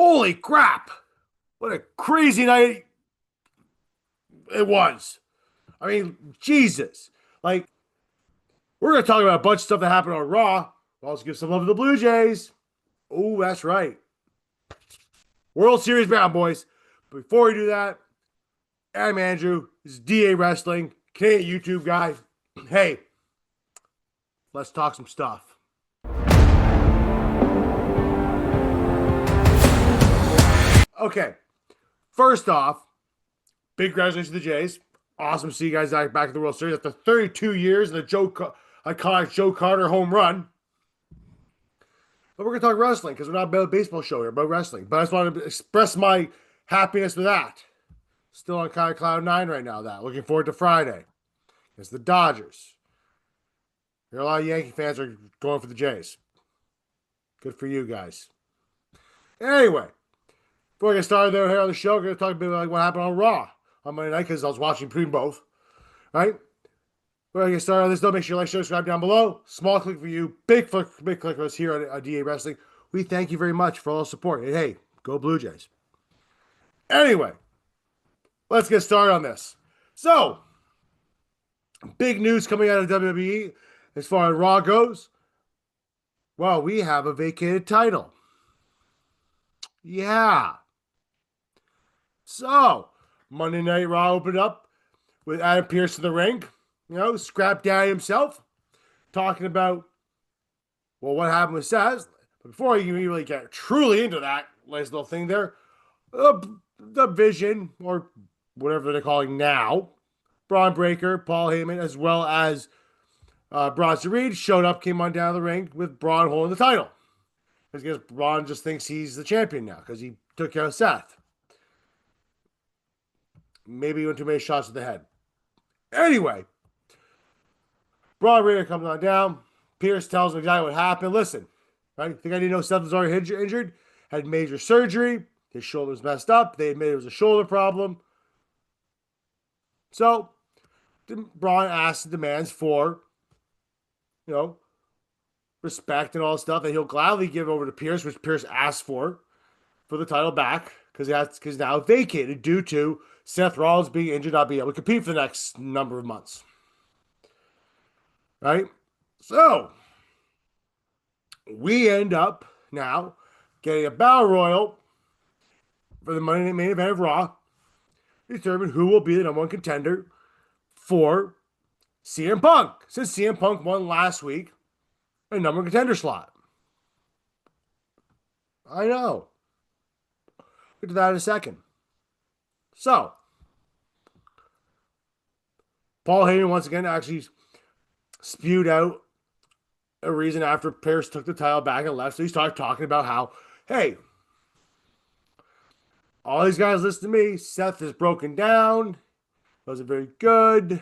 Holy crap! What a crazy night it was. I mean, Jesus. Like, we're going to talk about a bunch of stuff that happened on Raw. We'll also give some love to the Blue Jays. Oh, that's right. World Series bound, boys. But before we do that, I'm Andrew. This is DA Wrestling, Canadian YouTube guy. Hey, let's talk some stuff. Okay, first off, big congratulations to the Jays. Awesome to see you guys back at the World Series after 32 years and the iconic Joe Carter home run. But we're going to talk wrestling because we're not about a baseball show here, about wrestling. But I just wanted to express my happiness with that. Still on kind of cloud nine right now. Looking forward to Friday. It's the Dodgers. There are a lot of Yankee fans are going for the Jays. Good for you guys. Anyway, before I get started here on the show, we're going to talk a bit about what happened on Raw on Monday night because I was watching between both. Right? Before I get started on this, though, make sure you like, share, subscribe down below. Small click for you, big click for us here on DA Wrestling. We thank you very much for all the support. Hey, go Blue Jays. Anyway, let's get started on this. So, big news coming out of WWE as far as Raw goes. Well, we have a vacated title. Yeah. So, Monday Night Raw opened up with Adam Pearce in the ring. You know, Scrap Daddy himself, talking about, well, what happened with Seth. But before you really get truly into that nice little thing there, the Vision, or whatever they're calling now, Braun Breaker, Paul Heyman, as well as Bronson Reed showed up, came on down the ring with Braun holding the title. Because Braun just thinks he's the champion now because he took out Seth. Maybe he went too many shots to the head. Anyway, Braun Breaker comes on down. Pearce tells him exactly what happened. Listen, right? Think I didn't know Seth was already injured? Had major surgery. His shoulder was messed up. They admitted it was a shoulder problem. So, Braun asks and demands for, respect and all stuff that he'll gladly give over to Pearce, which Pearce asked for the title back because now vacated due to Seth Rollins being injured, not being able to compete for the next number of months. Right? So, we end up now getting a battle royal for the Monday Night main event of Raw to determine who will be the number one contender for CM Punk. Since CM Punk won last week, a number one contender slot. I know. Get to that in a second. So, Paul Heyman once again actually spewed out a reason after Pearce took the title back and left. So he started talking about how, hey, all these guys listen to me. Seth is broken down. Wasn't very good.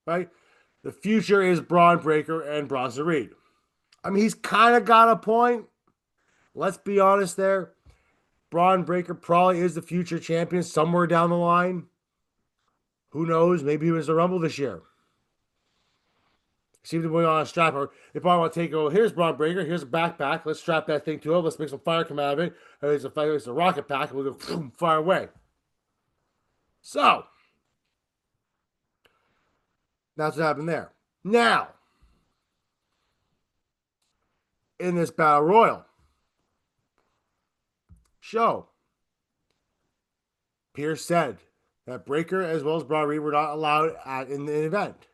Right? The future is Braun Breaker and Bronson Reed. I mean, he's kind of got a point. Let's be honest there. Braun Breaker probably is the future champion somewhere down the line. Who knows? Maybe he was the Rumble this year. See if they're on a strap. Or they probably want to take, oh, here's Braun Breaker. Here's a backpack. Let's strap that thing to it. Let's make some fire come out of it. It's a rocket pack. And we'll go fire away. So, that's what happened there. Now, in this Battle Royal show, Pearce said that Breaker as well as Braun Reed were not allowed in the event.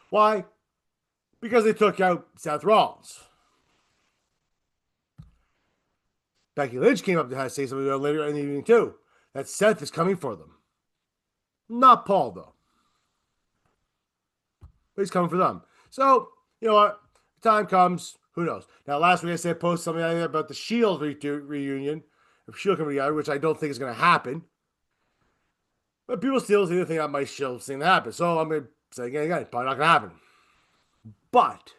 Why? Because they took out Seth Rollins. Becky Lynch came up to say something later in the evening too. That Seth is coming for them. Not Paul though. But he's coming for them. So, you know what? The time comes. Who knows? Now, last week I said post something about the Shield reunion. If Shield come together, which I don't think is going to happen. But people still seem to think that might Shield thing to happen. So I'm going to say again, probably not going to happen. But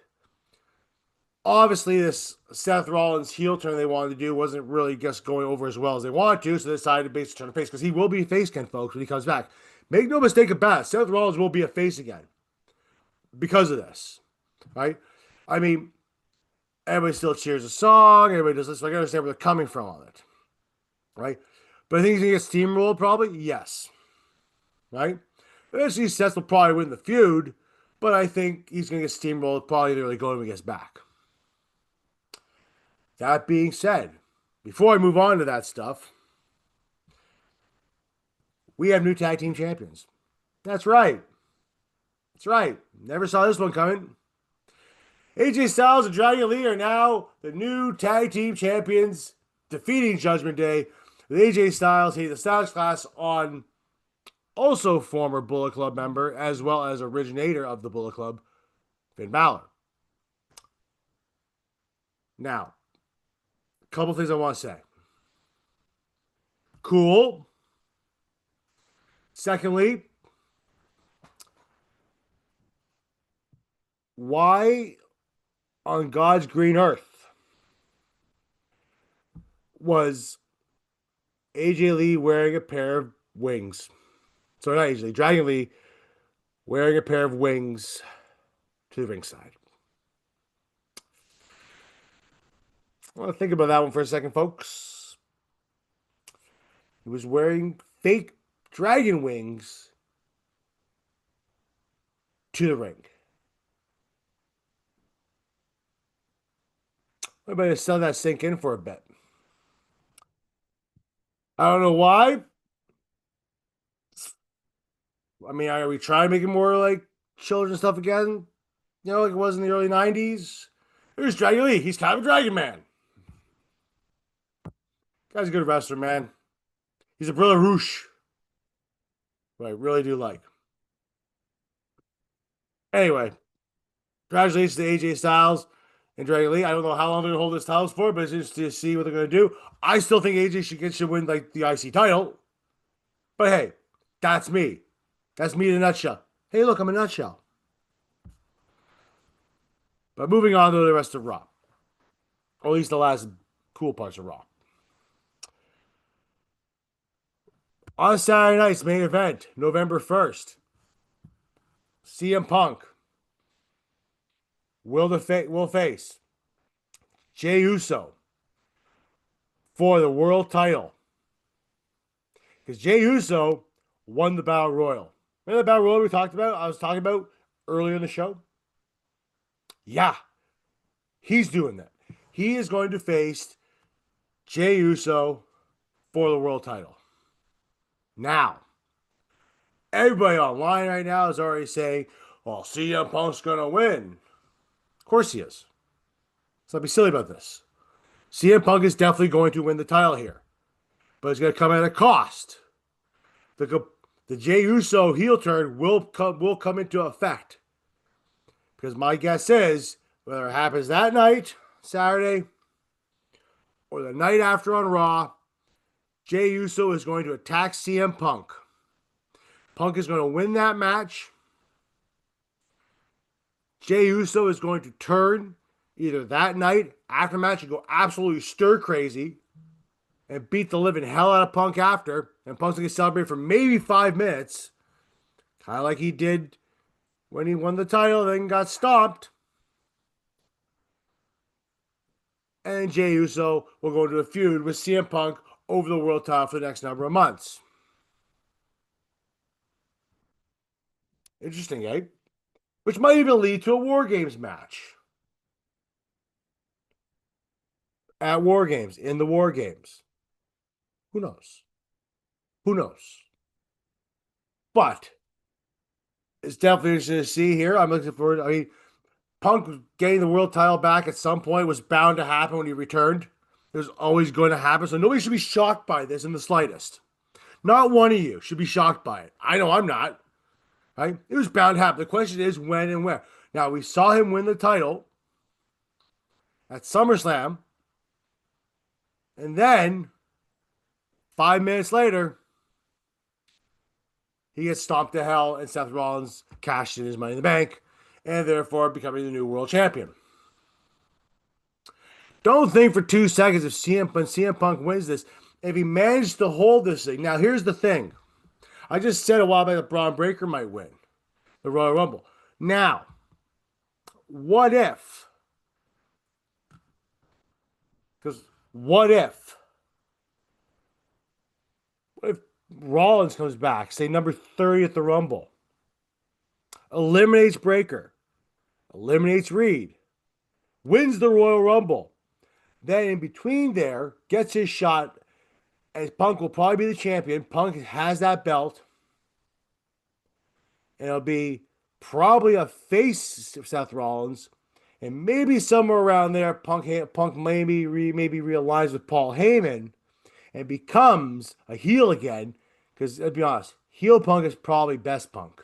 obviously, this Seth Rollins heel turn they wanted to do wasn't really just going over as well as they wanted to, so they decided to basically turn a face because he will be a face again, folks, when he comes back. Make no mistake about it, Seth Rollins will be a face again because of this, right? I mean, everybody still cheers the song, everybody does this, so I can understand where they're coming from on it. right? But I think he's going to get steamrolled probably. Yes, right? Eventually, Seth will probably win the feud, but I think he's going to get steamrolled probably nearly going when he gets back. That being said, before I move on to that stuff, we have new tag team champions. That's right. That's right. Never saw this one coming. AJ Styles and Dragon Lee are now the new tag team champions, defeating Judgment Day with AJ Styles hitting the Styles Class on also former Bullet Club member, as well as originator of the Bullet Club, Finn Balor. Now, a couple things I want to say. Cool. Secondly, why on God's green earth was AJ Lee wearing a pair of wings? So not AJ Lee, Dragon Lee wearing a pair of wings to the ringside. I want to think about that one for a second, folks. He was wearing fake dragon wings to the ring. Everybody just let that sink in for a bit. I don't know why. I mean, are we trying to make it more like children's stuff again? You know, like it was in the early 90s? Here's Dragon Lee. He's kind of a dragon man. Guy's a good wrestler, man. He's a Brother Roosh, who I really do like. Anyway, congratulations to AJ Styles and Dragon Lee. I don't know how long they're going to hold this titles for, but it's just to see what they're going to do. I still think AJ should win like the IC title. But hey, that's me. That's me in a nutshell. Hey, look, I'm a nutshell. But moving on to the rest of Raw. Or at least the last cool parts of Raw. On Saturday night's main event, November 1st, CM Punk will face Jey Uso for the world title. Because Jey Uso won the Battle Royal. Remember the Battle Royal we talked about? I was talking about earlier in the show? Yeah. He's doing that. He is going to face Jey Uso for the world title. Now, everybody online right now is already saying, well, CM Punk's going to win. Of course he is. Let's not be silly about this. CM Punk is definitely going to win the title here. But it's going to come at a cost. The Jey Uso heel turn will come into effect. Because my guess is, whether it happens that night, Saturday, or the night after on Raw, Jey Uso is going to attack CM Punk. Punk is going to win that match. Jey Uso is going to turn either that night, after match, and go absolutely stir crazy and beat the living hell out of Punk after. And Punk's going to celebrate for maybe 5 minutes. Kind of like he did when he won the title, then got stomped. And Jey Uso will go into a feud with CM Punk over the world title for the next number of months. Interesting, eh? Which might even lead to a War Games match. At War Games, in the War Games. Who knows? Who knows? But it's definitely interesting to see here. I'm looking forward. I mean, Punk getting the world title back at some point was bound to happen when he returned. It was always going to happen. So nobody should be shocked by this in the slightest. Not one of you should be shocked by it. I know I'm not. Right? It was bound to happen. The question is when and where. Now, we saw him win the title at SummerSlam. And then, 5 minutes later, he gets stomped to hell and Seth Rollins cashed in his Money in the Bank and therefore becoming the new world champion. Don't think for 2 seconds if CM Punk wins this, if he managed to hold this thing. Now, here's the thing. I just said a while back that Braun Breaker might win the Royal Rumble. Now, what if? Because what if What if Rollins comes back, say number 30 at the Rumble, eliminates Breaker, eliminates Reed, wins the Royal Rumble, then in between there gets his shot, and Punk will probably be the champion. Punk has that belt, and it'll be probably a face of Seth Rollins, and maybe somewhere around there, Punk maybe realigns with Paul Heyman and becomes a heel again. Because let's be honest, heel Punk is probably best Punk,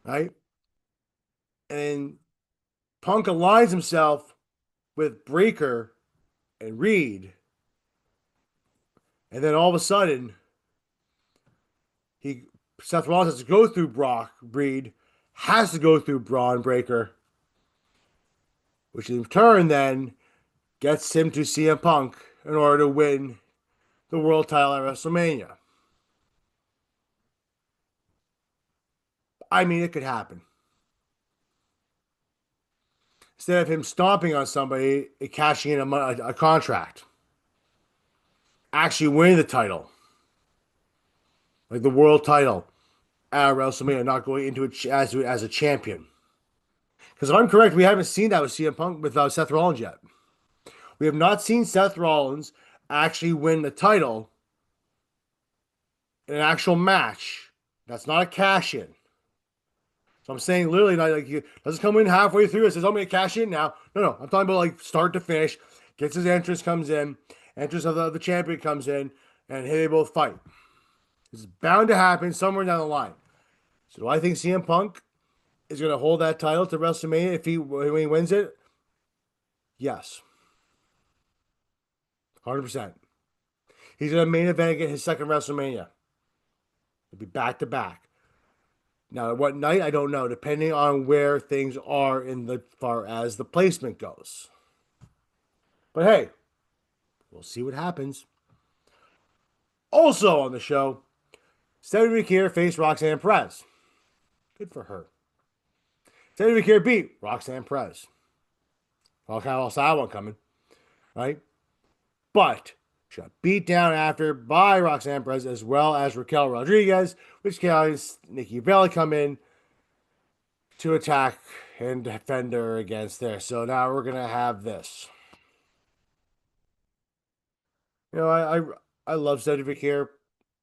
right? And Punk aligns himself with Breaker and Reed, and then all of a sudden, Seth Rollins has to go through Brock Reed, has to go through Braun Breaker, which in turn then gets him to CM Punk in order to win the world title at WrestleMania. I mean, it could happen. Instead of him stomping on somebody and cashing in a contract, actually winning the title, like the world title at WrestleMania, not going into it as a champion. Because if I'm correct, we haven't seen that with CM Punk with Seth Rollins yet. We have not seen Seth Rollins actually win the title in an actual match. That's not a cash in. So I'm saying literally, not like he doesn't come in halfway through and says, "I'm going to cash in now." No. I'm talking about like start to finish. Gets his entrance, comes in, entrance of the champion comes in, and here they both fight. It's bound to happen somewhere down the line. So do I think CM Punk is going to hold that title to WrestleMania when he wins it? Yes. 100%. He's going to main event again his second WrestleMania. It'll be back to back. Now, what night, I don't know, depending on where things are in the far as the placement goes. But hey, we'll see what happens. Also on the show, Stephanie McKeer faced Roxanne Perez. Good for her. Stephanie McKeer beat Roxanne Perez. Well, kind of also had one coming, right? But she got beat down after by Roxanne Perez as well as Raquel Rodriguez, which caused Nikki Bella come in to attack and defend her against there. So now we're gonna have this. You know, I love Cedric here.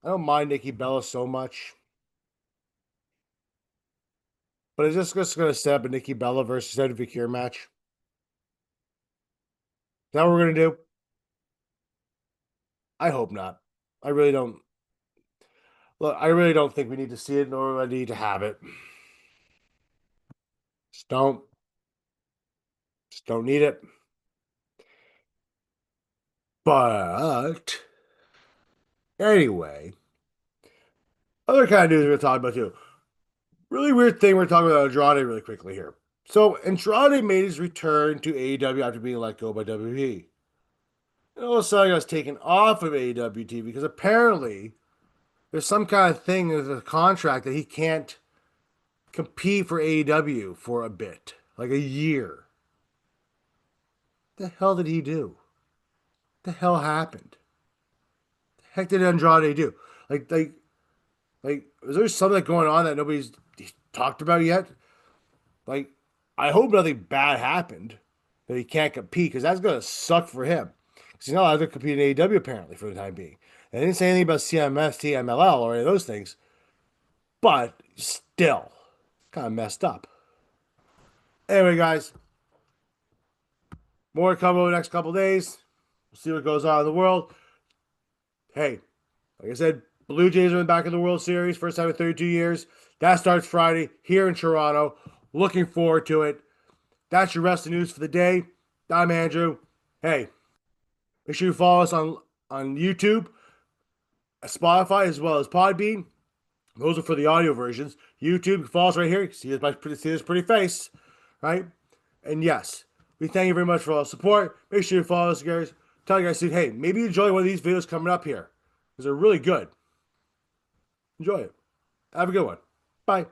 I don't mind Nikki Bella so much, but it's just gonna set up a Nikki Bella versus Cedric here match. Is that what we're gonna do? I hope not. I really don't. Look, I really don't think we need to see it, nor do I need to have it. Just don't. Just don't need it. But anyway, other kind of news we're going to talk about too. Really weird thing we're talking about Andrade really quickly here. So Andrade made his return to AEW after being let go by WWE. And all of a sudden, I was taken off of AEW TV because apparently there's some kind of thing in the contract that he can't compete for AEW for a bit, like a year. What the hell did he do? What the hell happened? What the heck did Andrade do? Is there something going on that nobody's talked about yet? Like, I hope nothing bad happened that he can't compete because that's going to suck for him. Because he's not allowed to compete in AEW apparently for the time being. They didn't say anything about CMS, TMLL, or any of those things. But still, kind of messed up. Anyway, guys, more to come over the next couple days. We'll see what goes on in the world. Hey, like I said, Blue Jays are back in the World Series, first time in 32 years. That starts Friday here in Toronto. Looking forward to it. That's your wrestling news for the day. I'm Andrew. Hey, make sure you follow us on YouTube, Spotify, as well as Podbean. Those are for the audio versions. YouTube, follow us right here. See this pretty face, right? And yes, we thank you very much for all the support. Make sure you follow us, guys. Tell you guys soon, hey, maybe you enjoy one of these videos coming up here because they're really good. Enjoy it. Have a good one. Bye.